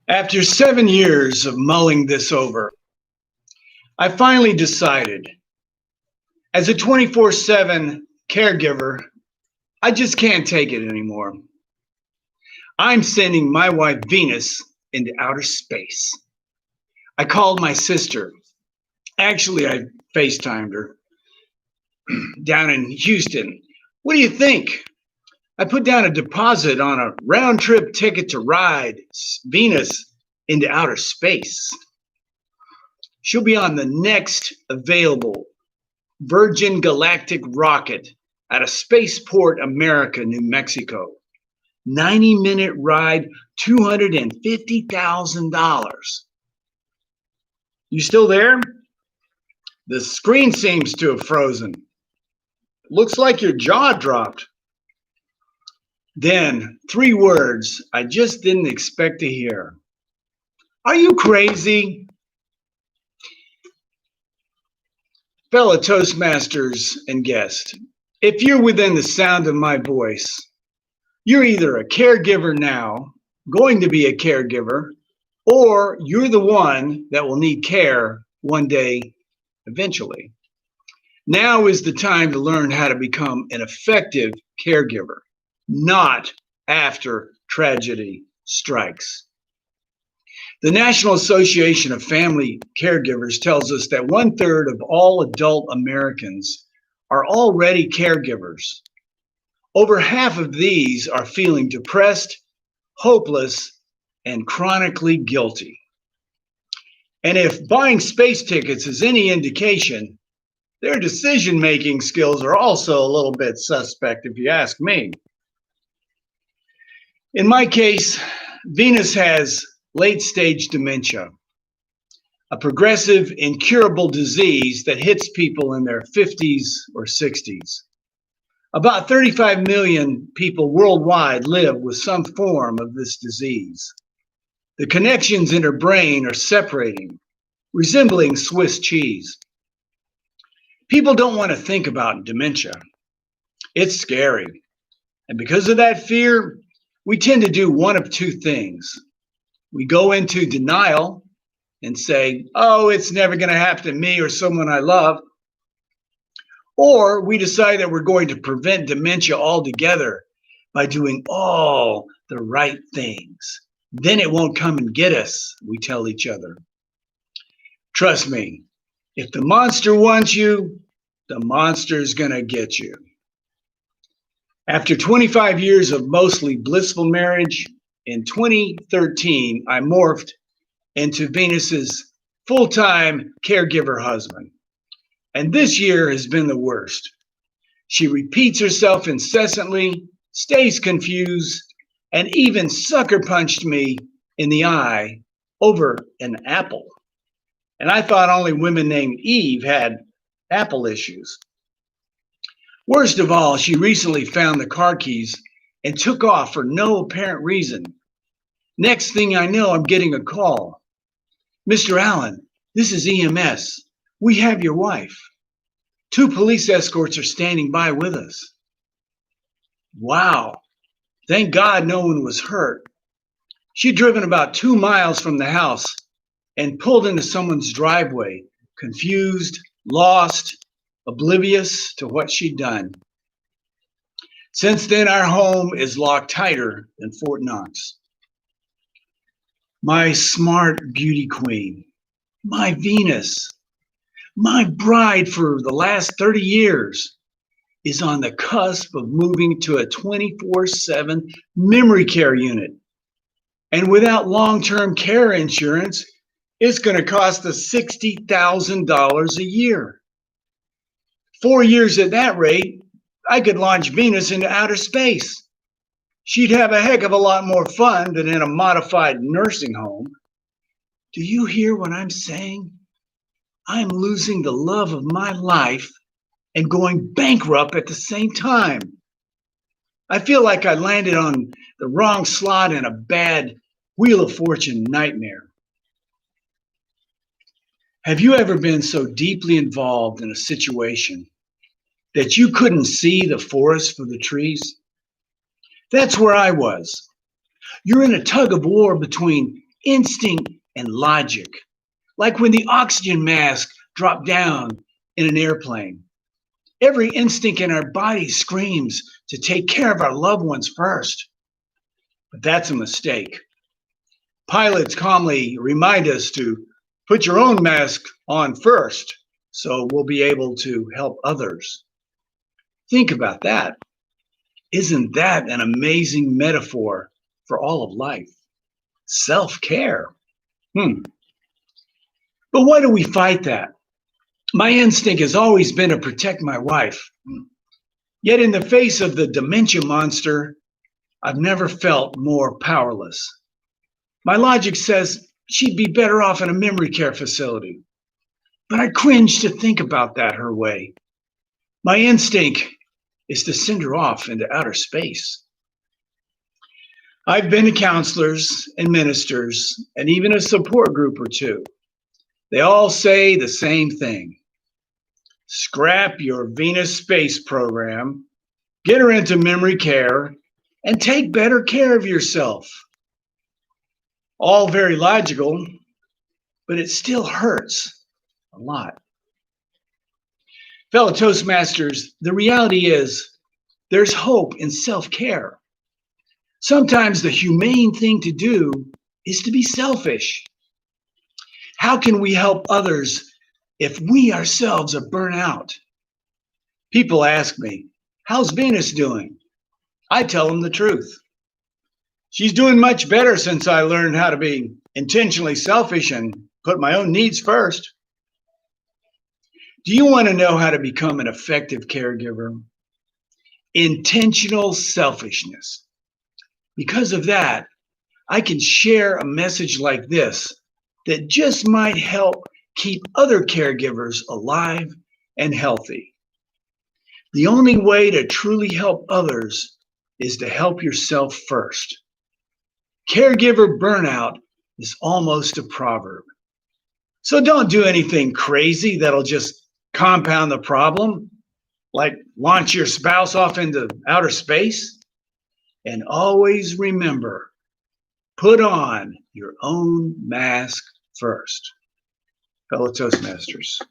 After 7 years of mulling this over, I finally decided as a 24/7 caregiver, I just can't take it anymore. I'm sending my wife Venus into outer space. I called my sister. Actually, I FaceTimed her down in Houston. What do you think? I put down a deposit on a round trip ticket to ride Venus into outer space. She'll be on the next available Virgin Galactic rocket out of Spaceport America, New Mexico. 90-minute ride, $250,000. You still there? The screen seems to have frozen. Looks like your jaw dropped. Then, three words I just didn't expect to hear. Are you crazy? Fellow Toastmasters and guests, if you're within the sound of my voice, you're either a caregiver now, going to be a caregiver, or you're the one that will need care one day eventually. Now is the time to learn how to become an effective caregiver, not after tragedy strikes. The National Association of Family Caregivers tells us that 1/3 of all adult Americans are already caregivers. Over half of these are feeling depressed, hopeless, and chronically guilty. And if buying space tickets is any indication, their decision-making skills are also a little bit suspect, if you ask me. In my case, Venus has late-stage dementia, a progressive, incurable disease that hits people in their 50s or 60s. About 35 million people worldwide live with some form of this disease. The connections in her brain are separating, resembling Swiss cheese. People don't want to think about dementia. It's scary. And because of that fear, we tend to do one of two things. We go into denial and say, oh, it's never going to happen to me or someone I love. Or we decide that we're going to prevent dementia altogether by doing all the right things. Then it won't come and get us, we tell each other. Trust me, if the monster wants you, the monster's going to get you. After 25 years of mostly blissful marriage, in 2013, I morphed into Venus's full-time caregiver husband. And this year has been the worst. She repeats herself incessantly, stays confused, and even sucker punched me in the eye over an apple. And I thought only women named Eve had apple issues. Worst of all, she recently found the car keys and took off for no apparent reason. Next thing I know, I'm getting a call. Mr. Allen, this is EMS. We have your wife. 2 police escorts are standing by with us. Wow. Thank God no one was hurt. She'd driven about 2 miles from the house and pulled into someone's driveway, confused, lost, oblivious to what she'd done. Since then, our home is locked tighter than Fort Knox. My smart beauty queen, my Venus, my bride for the last 30 years, is on the cusp of moving to a 24/7 memory care unit. And without long-term care insurance, it's going to cost us $60,000 a year. 4 years at that rate, I could launch Venus into outer space. She'd have a heck of a lot more fun than in a modified nursing home. Do you hear what I'm saying? I'm losing the love of my life and going bankrupt at the same time. I feel like I landed on the wrong slot in a bad Wheel of Fortune nightmare. Have you ever been so deeply involved in a situation that you couldn't see the forest for the trees? That's where I was. You're in a tug of war between instinct and logic, like when the oxygen mask dropped down in an airplane. Every instinct in our body screams to take care of our loved ones first. But that's a mistake. Pilots calmly remind us to put your own mask on first, so we'll be able to help others. Think about that. Isn't that an amazing metaphor for all of life? Self-care. But why do we fight that? My instinct has always been to protect my wife. Yet in the face of the dementia monster, I've never felt more powerless. My logic says she'd be better off in a memory care facility. But I cringe to think about that her way. My instinct is to send her off into outer space. I've been to counselors and ministers and even a support group or two. They all say the same thing. Scrap your Venus space program, get her into memory care, and take better care of yourself. All very logical, but it still hurts a lot. Fellow Toastmasters, the reality is there's hope in self-care. Sometimes the humane thing to do is to be selfish. How can we help others if we ourselves are burnt out? People ask me, how's Venus doing? I tell them the truth. She's doing much better since I learned how to be intentionally selfish and put my own needs first. Do you want to know how to become an effective caregiver? Intentional selfishness. Because of that, I can share a message like this that just might help keep other caregivers alive and healthy. The only way to truly help others is to help yourself first. Caregiver burnout is almost a proverb. So don't do anything crazy that'll just compound the problem, like launch your spouse off into outer space. And always remember, put on your own mask first. Fellow Toastmasters.